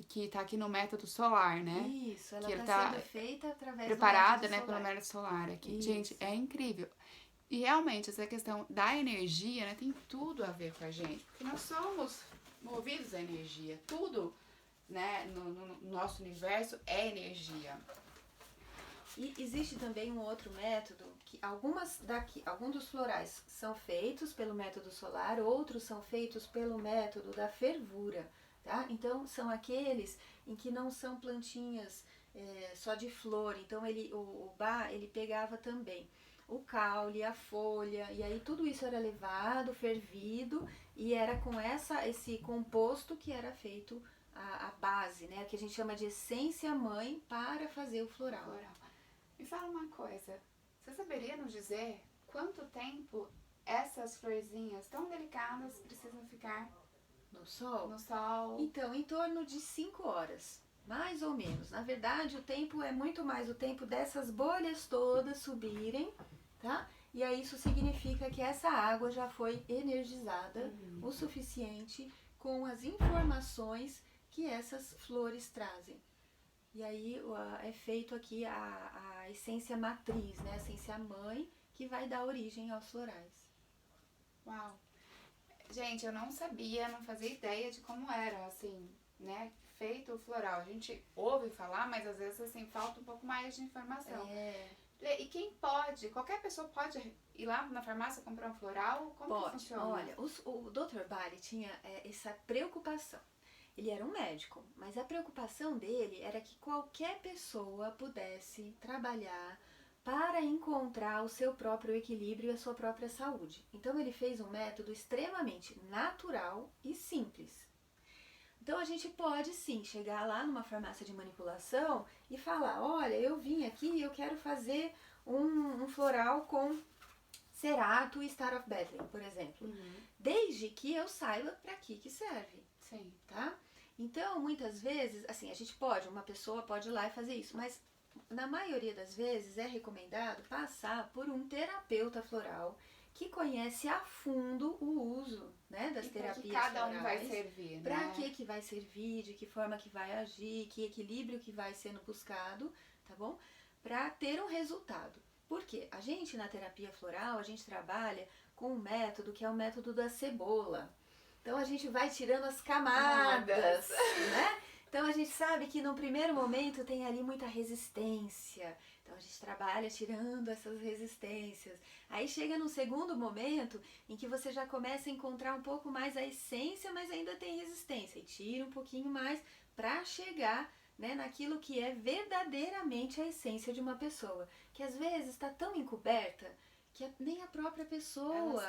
que tá aqui no método solar, né? Isso, ela que tá sendo feita através preparada, do né, método pelo solar. método solar aqui. Isso. Gente, é incrível. E realmente, essa questão da energia, né, tem tudo a ver com a gente. Porque nós somos movidos à energia. Tudo, né, no nosso universo é energia. E existe também um outro método que alguns dos florais são feitos pelo método solar, outros são feitos pelo método da fervura, tá? Então são aqueles em que não são plantinhas só de flor. Então o Bach, ele pegava também o caule, a folha, e aí tudo isso era levado, fervido, e era com esse composto que era feito a base, né? Que a gente chama de essência mãe para fazer o floral. Me fala uma coisa, você saberia nos dizer quanto tempo essas florzinhas tão delicadas precisam ficar no sol? No sol. Então, em torno de 5 horas, mais ou menos. Na verdade, o tempo é muito mais o tempo dessas bolhas todas subirem, tá? E aí isso significa que essa água já foi energizada o suficiente com as informações que essas flores trazem. E aí é feito aqui a essência matriz, né? A essência mãe, que vai dar origem aos florais. Uau! Gente, eu não sabia, não fazia ideia de como era, assim, né? Feito o floral. A gente ouve falar, mas às vezes, assim, falta um pouco mais de informação. E quem pode? Qualquer pessoa pode ir lá na farmácia comprar um floral? Como que funciona? Olha, o Dr. Bach tinha essa preocupação. Ele era um médico, mas a preocupação dele era que qualquer pessoa pudesse trabalhar para encontrar o seu próprio equilíbrio e a sua própria saúde. Então ele fez um método extremamente natural e simples. Então a gente pode sim chegar lá numa farmácia de manipulação e falar, olha, eu vim aqui e eu quero fazer um floral com Cerato e Star of Bethlehem, por exemplo. Desde que eu saiba para que serve. Sim. Tá? Então, muitas vezes, assim, uma pessoa pode ir lá e fazer isso, mas na maioria das vezes é recomendado passar por um terapeuta floral que conhece a fundo o uso, né, das terapias florais. Cada um vai servir, né? Para que vai servir, de que forma que vai agir, que equilíbrio que vai sendo buscado, tá bom? Para ter um resultado. Por quê? A gente na terapia floral, a gente trabalha com um método que é o método da cebola. Então a gente vai tirando as camadas, né? Então a gente sabe que no primeiro momento tem ali muita resistência. Então a gente trabalha tirando essas resistências. Aí chega no segundo momento em que você já começa a encontrar um pouco mais a essência, mas ainda tem resistência. E tira um pouquinho mais para chegar, né, naquilo que é verdadeiramente a essência de uma pessoa. Que às vezes está tão encoberta que nem a própria pessoa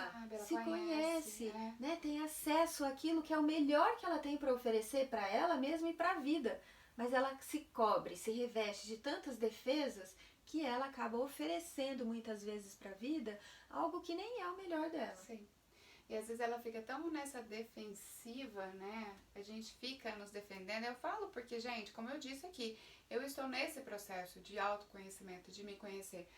se conhece, né? Tem acesso àquilo que é o melhor que ela tem para oferecer para ela mesma e para a vida. Mas ela se cobre, se reveste de tantas defesas que ela acaba oferecendo muitas vezes para a vida algo que nem é o melhor dela. Sim. E às vezes ela fica tão nessa defensiva, né? A gente fica nos defendendo. Eu falo porque, gente, como eu disse aqui, eu estou nesse processo de autoconhecimento, de me conhecer.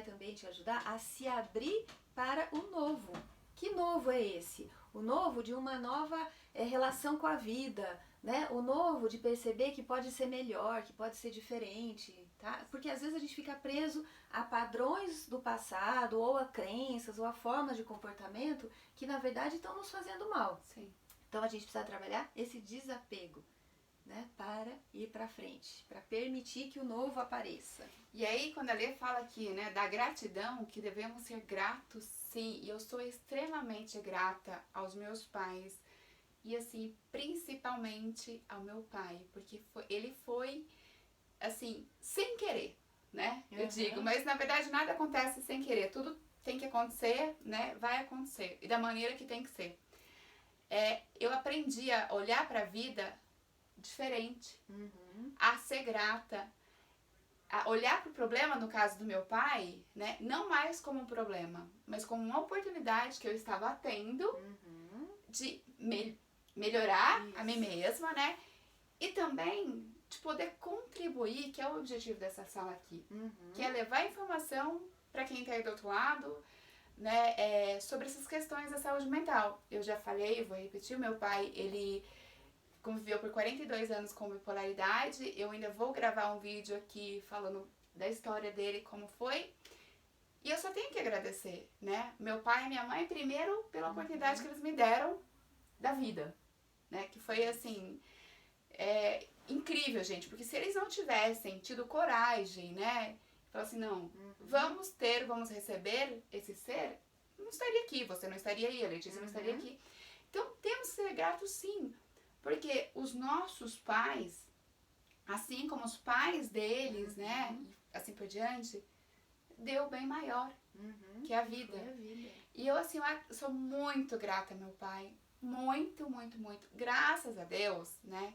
Também te ajudar a se abrir para o novo. Que novo novo é esse? O novo de uma nova relação com a vida, né? O novo de perceber que pode ser melhor, que pode ser diferente, tá? Porque às vezes a gente fica preso a padrões do passado, ou a crenças, ou a formas de comportamento que na verdade estão nos fazendo mal. Sim. Então a gente precisa trabalhar esse desapego, né? Para ir para frente, para permitir que o novo apareça. E aí, quando a Lê fala aqui, né, da gratidão, que devemos ser gratos, sim, e eu sou extremamente grata aos meus pais, e assim, principalmente ao meu pai, porque ele foi, assim, sem querer, né, eu digo, mas na verdade nada acontece sem querer, tudo tem que acontecer, né, vai acontecer, e da maneira que tem que ser. Eu aprendi a olhar para a vida diferente, a ser grata, a olhar para o problema, no caso do meu pai, né, não mais como um problema, mas como uma oportunidade que eu estava tendo de melhorar a mim mesma, né, e também de poder contribuir, que é o objetivo dessa sala aqui, que é levar informação para quem está aí do outro lado, né, sobre essas questões da saúde mental. Eu já falei, vou repetir, o meu pai, ele conviveu por 42 anos com bipolaridade. Eu ainda vou gravar um vídeo aqui falando da história dele, como foi. E eu só tenho que agradecer, né? Meu pai e minha mãe, primeiro, pela oportunidade que eles me deram da vida, né? Que foi, assim, incrível, gente. Porque se eles não tivessem tido coragem, né? Falar assim, não, vamos receber esse ser, não estaria aqui, você não estaria aí, a Letícia não estaria aqui. Então, temos que ser gratos, sim. Porque os nossos pais, assim como os pais deles, né, e assim por diante, deu bem maior que a vida. E eu, assim, eu sou muito grata ao meu pai, muito, muito, muito. Graças a Deus, né,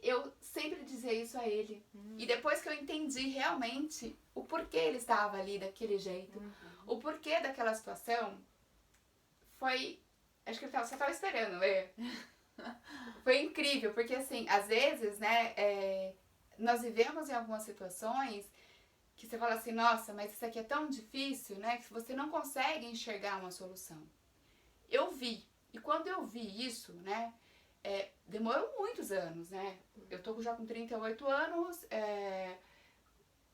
eu sempre dizia isso a ele. E depois que eu entendi realmente o porquê ele estava ali daquele jeito, o porquê daquela situação, foi... Acho que ele só estava esperando, Foi incrível, porque assim, às vezes, né, nós vivemos em algumas situações que você fala assim, nossa, mas isso aqui é tão difícil, né, que você não consegue enxergar uma solução. Eu vi, e quando eu vi isso, né, demorou muitos anos, né, eu tô já com 38 anos,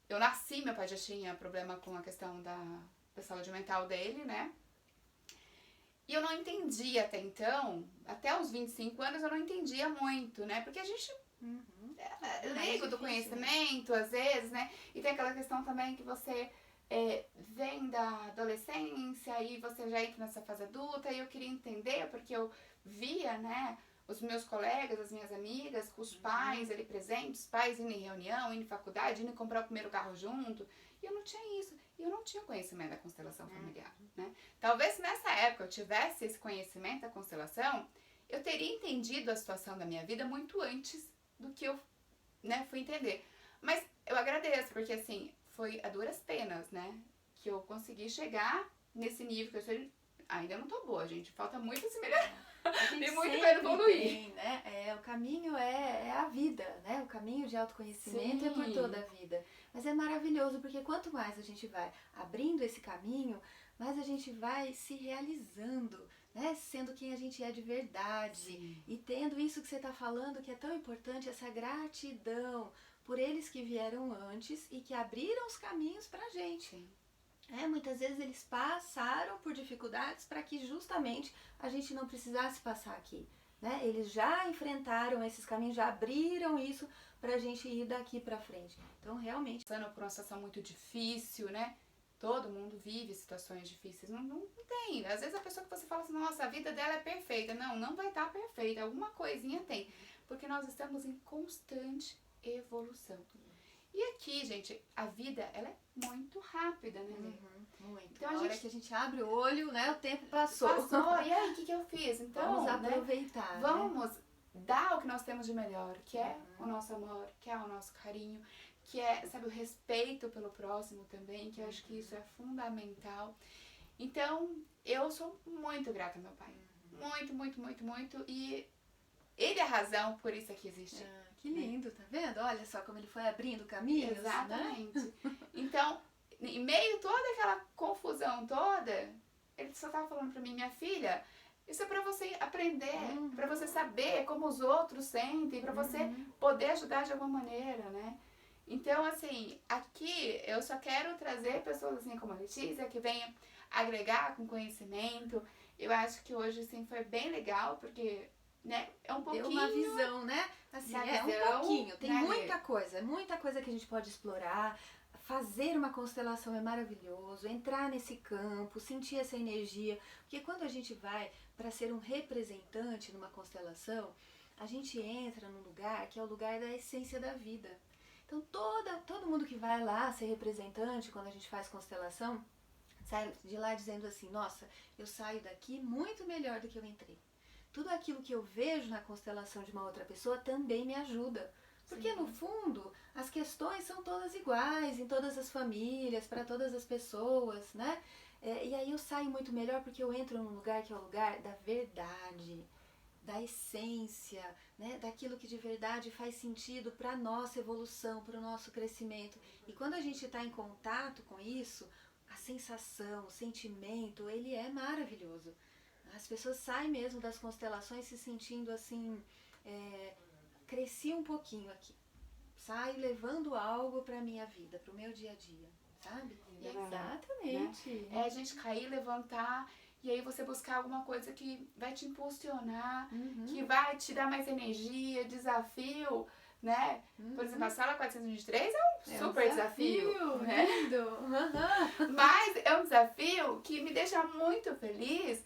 eu nasci, meu pai já tinha problema com a questão da saúde mental dele, né, e eu não entendia até então, até os 25 anos eu não entendia muito, né? Porque a gente é leigo do conhecimento, às vezes, né? E tem aquela questão também que você vem da adolescência e você já entra nessa fase adulta, e eu queria entender, porque eu via, né, os meus colegas, as minhas amigas, com os pais ali presentes, pais indo em reunião, indo em faculdade, indo comprar o primeiro carro junto, e eu não tinha isso. E eu não tinha conhecimento da constelação familiar, né? Talvez se nessa época eu tivesse esse conhecimento da constelação, eu teria entendido a situação da minha vida muito antes do que eu, né, fui entender. Mas eu agradeço, porque assim, foi a duras penas, né, que eu consegui chegar nesse nível que eu sou. Ainda não tô boa, gente, falta muito se melhorar. Tem muito para evoluir. Né? O caminho é a vida, né? O caminho de autoconhecimento é por toda a vida. Mas é maravilhoso, porque quanto mais a gente vai abrindo esse caminho, mais a gente vai se realizando, né? Sendo quem a gente é de verdade. Sim. E tendo isso que você está falando, que é tão importante, essa gratidão por eles que vieram antes e que abriram os caminhos pra gente. Sim. Muitas vezes eles passaram por dificuldades para que justamente a gente não precisasse passar aqui, né? Eles já enfrentaram esses caminhos, já abriram isso para a gente ir daqui para frente. Então, realmente... Passando por uma situação muito difícil, né? Todo mundo vive situações difíceis. Não tem. Às vezes a pessoa que você fala assim, nossa, a vida dela é perfeita. Não vai estar perfeita. Alguma coisinha tem. Porque nós estamos em constante evolução. E aqui, gente, a vida, ela é muito rápida, né, Lê? Muito. Então, a hora que a gente abre o olho, né, o tempo passou. E aí, o que eu fiz? Então, vamos aproveitar, né? Vamos dar o que nós temos de melhor, que é o nosso amor, que é o nosso carinho, que é, sabe, o respeito pelo próximo também, que eu acho que isso é fundamental. Então, eu sou muito grata ao meu pai. Muito, muito, muito, muito. E ele é a razão por isso aqui existe. Que lindo, tá vendo? Olha só como ele foi abrindo caminhos. Exatamente. Né? Então, em meio a toda aquela confusão toda, ele só tava falando pra mim, minha filha, isso é pra você aprender, pra você saber como os outros sentem, pra você poder ajudar de alguma maneira, né? Então, assim, aqui eu só quero trazer pessoas assim como a Letícia, que venham agregar com conhecimento. Eu acho que hoje, assim, foi bem legal, porque, né, é um pouquinho... Deu uma visão, né? Assim, uma um visão, pouquinho. Tem né, muita coisa que a gente pode explorar. Fazer uma constelação é maravilhoso, entrar nesse campo, sentir essa energia. Porque quando a gente vai para ser um representante numa constelação, a gente entra num lugar que é o lugar da essência da vida. Então todo mundo que vai lá ser representante quando a gente faz constelação, sai de lá dizendo assim, nossa, eu saio daqui muito melhor do que eu entrei. Tudo aquilo que eu vejo na constelação de uma outra pessoa também me ajuda. Porque no fundo, as questões são todas iguais em todas as famílias, para todas as pessoas, né? E aí eu saio muito melhor porque eu entro num lugar que é o lugar da verdade, da essência, né? Daquilo que de verdade faz sentido para a nossa evolução, para o nosso crescimento. E quando a gente está em contato com isso, a sensação, o sentimento, ele é maravilhoso. As pessoas saem mesmo das constelações se sentindo assim, cresci um pouquinho aqui, saio levando algo para minha vida, para o meu dia a dia, sabe? Exatamente. Né? É a gente cair, levantar e aí você buscar alguma coisa que vai te impulsionar, que vai te dar mais energia, desafio, né? Por exemplo, a sala 423 é um super desafio, né? Mas é um desafio que me deixa muito feliz,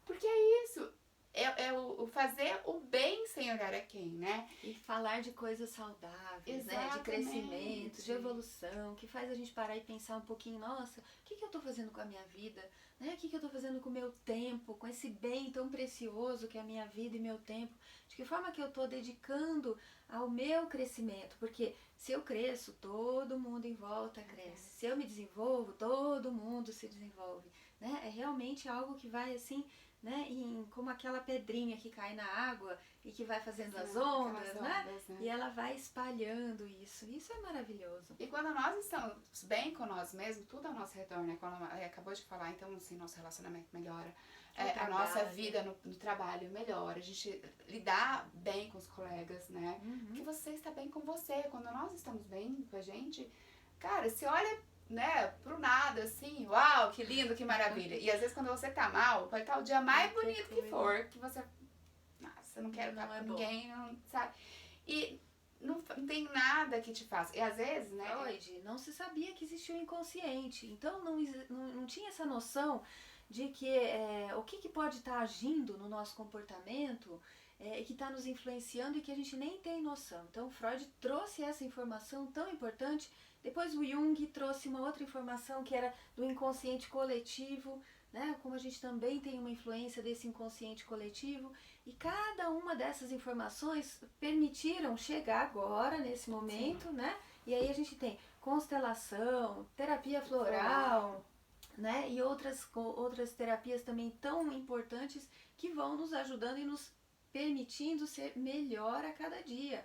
porque é isso. É o fazer o bem sem olhar a quem, né? E falar de coisas saudáveis, né? De crescimento, de evolução, que faz a gente parar e pensar um pouquinho, nossa, o que eu tô fazendo com a minha vida? Né? O que eu tô fazendo com o meu tempo, com esse bem tão precioso que é a minha vida e meu tempo? De que forma que eu tô dedicando ao meu crescimento? Porque se eu cresço, todo mundo em volta cresce. Se eu me desenvolvo, todo mundo se desenvolve. Né? É realmente algo que vai assim... Né? Como aquela pedrinha que cai na água e que vai fazendo as ondas, né? E ela vai espalhando isso. Isso é maravilhoso. E quando nós estamos bem com nós mesmos, tudo ao nosso redor, né? Quando acabou de falar, então assim, nosso relacionamento melhora, a nossa vida no trabalho melhora, a gente lidar bem com os colegas, né? Porque você está bem com você. Quando nós estamos bem com a gente, cara, você olha, né, pro nada, assim, uau, que lindo, que maravilha. E às vezes quando você tá mal, pode estar o dia mais bonito que for, que você, nossa, não quero estar com ninguém, não, sabe? E não tem nada que te faça. E às vezes, né? Freud não se sabia que existia o inconsciente, então não tinha essa noção de que o que pode estar agindo no nosso comportamento e que está nos influenciando e que a gente nem tem noção. Então Freud trouxe essa informação tão importante. Depois o Jung trouxe uma outra informação que era do inconsciente coletivo, né? Como a gente também tem uma influência desse inconsciente coletivo. E cada uma dessas informações permitiram chegar agora, nesse momento, né? E aí a gente tem constelação, terapia floral, né? E outras terapias também tão importantes que vão nos ajudando e nos permitindo ser melhor a cada dia.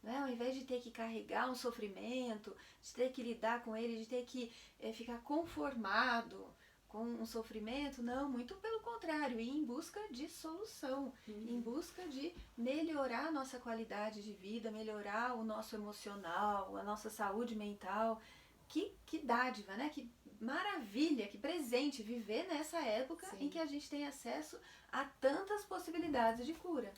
Né? Ao invés de ter que carregar um sofrimento, de ter que lidar com ele, de ter que ficar conformado com um sofrimento, não, muito pelo contrário, ir em busca de solução, em busca de melhorar a nossa qualidade de vida, melhorar o nosso emocional, a nossa saúde mental. Que dádiva, né? Que maravilha, que presente viver nessa época em que a gente tem acesso a tantas possibilidades de cura.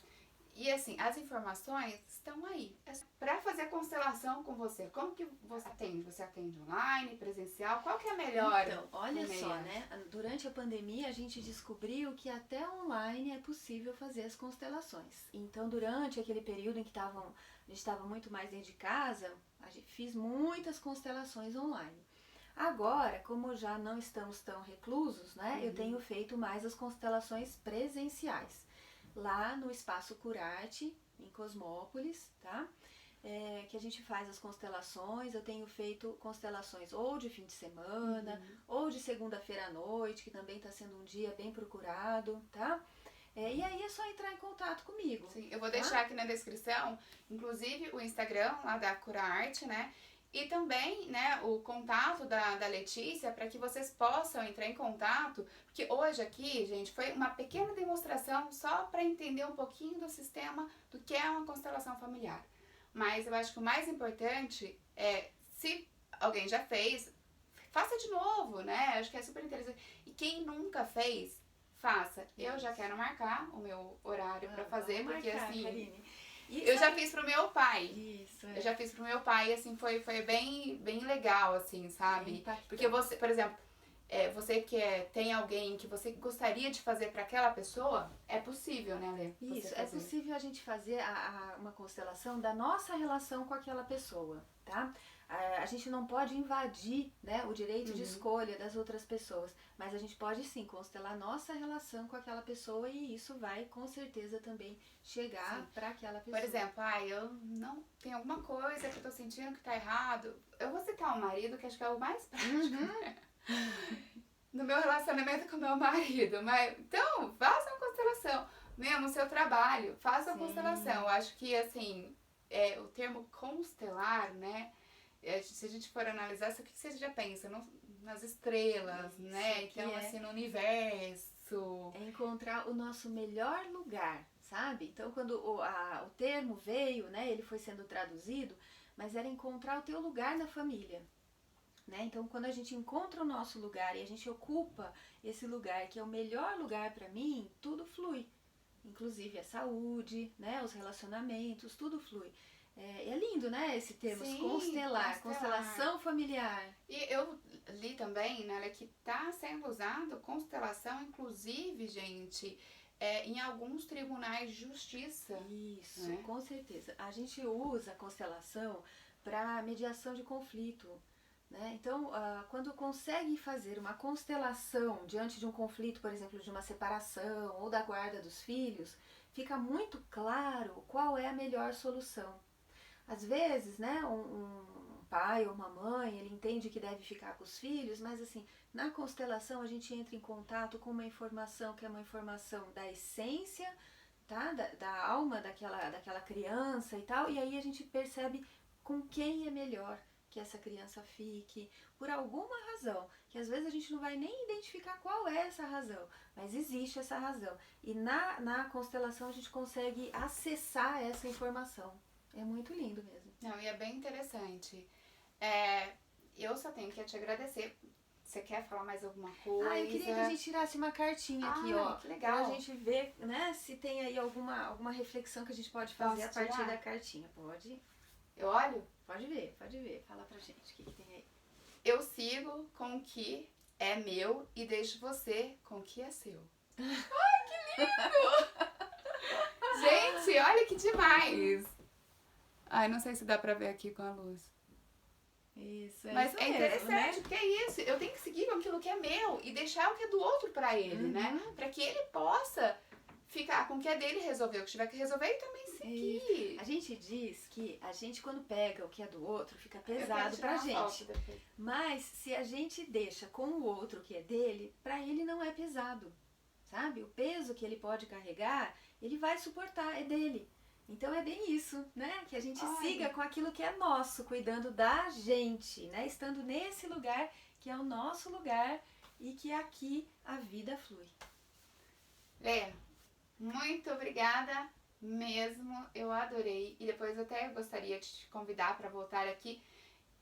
E assim, as informações estão aí. Para fazer constelação com você, como que você atende? Você atende online, presencial? Qual que é melhor? Então, olha só, né? Durante a pandemia a gente descobriu que até online é possível fazer as constelações. Então, durante aquele período em que a gente estava muito mais dentro de casa, a gente fiz muitas constelações online. Agora, como já não estamos tão reclusos, né? Eu tenho feito mais as constelações presenciais. Lá no Espaço Curarte, em Cosmópolis, tá? Que a gente faz as constelações. Eu tenho feito constelações ou de fim de semana, ou de segunda-feira à noite, que também está sendo um dia bem procurado, tá? E aí é só entrar em contato comigo. Sim, eu vou deixar aqui na descrição, inclusive o Instagram lá da Cura Arte, né? E também, né, o contato da Letícia para que vocês possam entrar em contato, porque hoje aqui, gente, foi uma pequena demonstração só para entender um pouquinho do sistema do que é uma constelação familiar. Mas eu acho que o mais importante é, se alguém já fez, faça de novo, né? Acho que é super interessante. E quem nunca fez, faça. Eu já quero marcar o meu horário para fazer, porque marcar, assim, Karine. E eu já fiz pro meu pai. Isso, Eu já fiz pro meu pai, assim, foi bem legal, assim, sabe? impactante. Porque você, por exemplo, você que tem alguém que você gostaria de fazer para aquela pessoa, é possível, né, Lê? Isso, é possível a gente fazer uma constelação da nossa relação com aquela pessoa, tá? A gente não pode invadir, né, o direito de escolha das outras pessoas, mas a gente pode sim constelar nossa relação com aquela pessoa e isso vai com certeza também chegar para aquela pessoa. Por exemplo, eu não tenho alguma coisa que eu tô sentindo que tá errado. Eu vou citar o marido, que acho que é o mais prático, né? No meu relacionamento com o meu marido, mas então, faça uma constelação, né, no seu trabalho, faça uma constelação. Eu acho que assim, o termo constelar, né, se a gente for analisar, o que você já pensa? Nas estrelas, isso, né? Então, assim, no universo. É encontrar o nosso melhor lugar, sabe? Então, quando o termo veio, né, ele foi sendo traduzido, mas era encontrar o teu lugar na família. Né? Então, quando a gente encontra o nosso lugar e a gente ocupa esse lugar, que é o melhor lugar para mim, tudo flui. Inclusive a saúde, né? Os relacionamentos, tudo flui. É lindo, né, esse termo, sim, constelar, constelação familiar. E eu li também, né, que está sendo usado constelação, inclusive, gente, em alguns tribunais de justiça. Isso, né? Com certeza. A gente usa a constelação para mediação de conflito. Né? Então, quando consegue fazer uma constelação diante de um conflito, por exemplo, de uma separação ou da guarda dos filhos, fica muito claro qual é a melhor solução. Às vezes, né, um pai ou uma mãe, ele entende que deve ficar com os filhos, mas assim, na constelação a gente entra em contato com uma informação que é uma informação da essência, tá? Da alma daquela criança e tal, e aí a gente percebe com quem é melhor que essa criança fique, por alguma razão, que às vezes a gente não vai nem identificar qual é essa razão, mas existe essa razão. E na constelação a gente consegue acessar essa informação. É muito lindo mesmo. Não, e é bem interessante. Eu só tenho que te agradecer. Você quer falar mais alguma coisa? Eu queria que a gente tirasse uma cartinha aqui, ó. Que legal. Pra gente ver, né, se tem aí alguma reflexão que a gente pode fazer a partir da cartinha. Pode? Eu olho? Pode ver. Fala pra gente o que tem aí. Eu sigo com o que é meu e deixo você com o que é seu. Ai, que lindo! Gente, olha que demais! Ai, não sei se dá pra ver aqui com a luz. Isso, mas isso é mesmo, interessante, né? porque é isso. Eu tenho que seguir com aquilo que é meu e deixar o que é do outro pra ele, né? Pra que ele possa ficar com o que é dele e resolver o que tiver que resolver e também seguir. Isso. A gente diz que a gente, quando pega o que é do outro, fica pesado pra gente. Mas se a gente deixa com o outro o que é dele, pra ele não é pesado. Sabe? O peso que ele pode carregar, ele vai suportar, é dele. Então é bem isso, né? Que a gente siga com aquilo que é nosso, cuidando da gente, né? Estando nesse lugar que é o nosso lugar e que aqui a vida flui. Lê, muito obrigada mesmo, eu adorei. E depois até gostaria de te convidar para voltar aqui,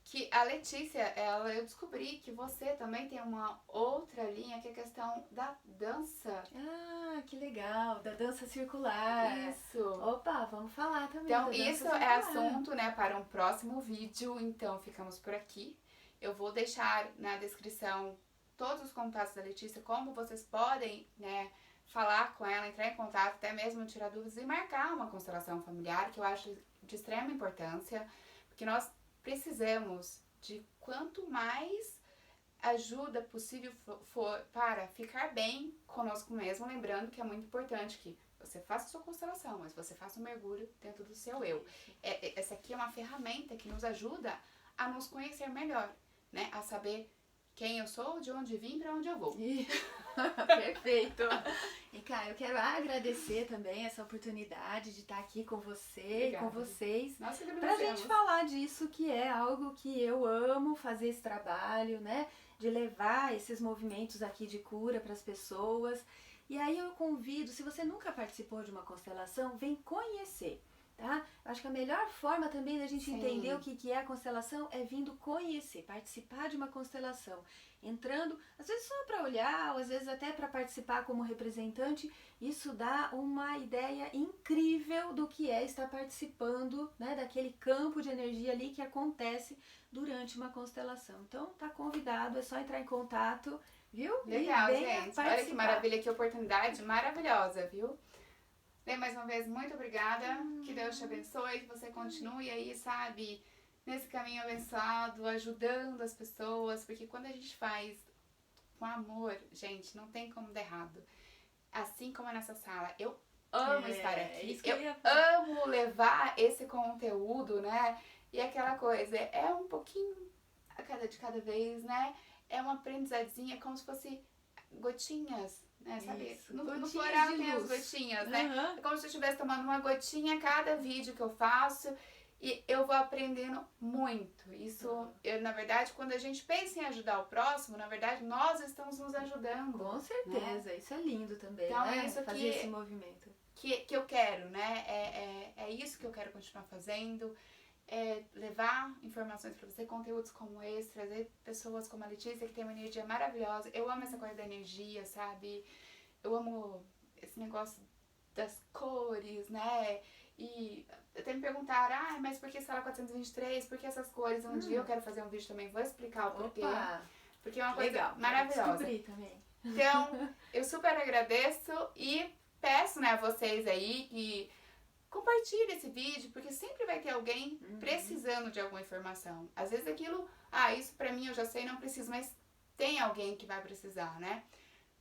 que a Letícia, eu descobri que você também tem uma outra linha, que é a questão da dança. Ah, que legal, da dança circular. Isso. Opa, vamos falar também. Então, isso é assunto, né, para um próximo vídeo. Então, ficamos por aqui. Eu vou deixar na descrição todos os contatos da Letícia, como vocês podem, né, falar com ela, entrar em contato, até mesmo tirar dúvidas e marcar uma constelação familiar, que eu acho de extrema importância, porque nós precisamos de quanto mais ajuda possível for para ficar bem conosco mesmo, lembrando que é muito importante que você faça a sua constelação, mas você faça um mergulho dentro do seu eu. Essa aqui é uma ferramenta que nos ajuda a nos conhecer melhor, né? A saber quem eu sou, de onde vim, para onde eu vou. Perfeito. E cara, eu quero agradecer também essa oportunidade de estar aqui com você e com vocês, Nós que pra gente agradecemos. falar disso, que é algo que eu amo fazer esse trabalho, né? De levar esses movimentos aqui de cura para as pessoas. E aí eu convido, se você nunca participou de uma constelação, vem conhecer. Tá? Acho que a melhor forma também da gente Sim. entender o que é a constelação é vindo conhecer, participar de uma constelação, entrando, às vezes só para olhar, ou às vezes até para participar como representante. Isso dá uma ideia incrível do que é estar participando, né, daquele campo de energia ali que acontece durante uma constelação. Então tá convidado, é só entrar em contato, viu? Legal, e venha gente. participar. Olha que maravilha, que oportunidade maravilhosa, viu? Lê, mais uma vez, muito obrigada. Que Deus te abençoe, que você continue aí, sabe, nesse caminho abençoado, ajudando as pessoas, porque quando a gente faz com amor, gente, não tem como dar errado. Assim como é nessa sala, eu amo estar aqui, Isso que eu amo levar esse conteúdo, né? E aquela coisa, é um pouquinho de cada vez, né? É uma aprendizadezinha, como se fosse gotinhas, né? Sabe? Isso, No gotinhas floral de tem as luz. gotinhas, né? Uhum. É como se eu estivesse tomando uma gotinha a cada vídeo que eu faço e eu vou aprendendo muito. Isso, na verdade, quando a gente pensa em ajudar o próximo, na verdade, nós estamos nos ajudando. Com certeza, né? Isso é lindo também, então, né? É isso fazer esse movimento. Que eu quero, né? É isso que eu quero continuar fazendo. Levar informações para você, conteúdos como esse, trazer pessoas como a Letícia, que tem uma energia maravilhosa. Eu amo essa coisa da energia, sabe? Eu amo esse negócio das cores, né? E até me perguntaram, mas por que sala 423? Por que essas cores? Um dia eu quero fazer um vídeo também, vou explicar o porquê. Porque é uma coisa legal, maravilhosa. Descobri também. Então, eu super agradeço e peço, né, a vocês aí que compartilhe esse vídeo, porque sempre vai ter alguém precisando de alguma informação. Às vezes aquilo, isso pra mim eu já sei, não preciso, mas tem alguém que vai precisar, né?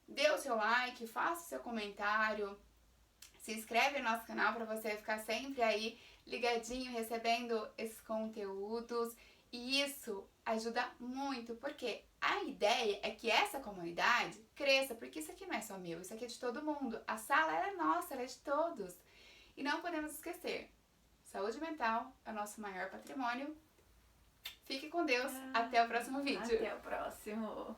Dê o seu like, faça o seu comentário, se inscreve no nosso canal para você ficar sempre aí ligadinho, recebendo esses conteúdos. E isso ajuda muito, porque a ideia é que essa comunidade cresça, porque isso aqui não é só meu, isso aqui é de todo mundo. A sala ela é nossa, ela é de todos. E não podemos esquecer, saúde mental é o nosso maior patrimônio. Fique com Deus, até o próximo vídeo. Até o próximo.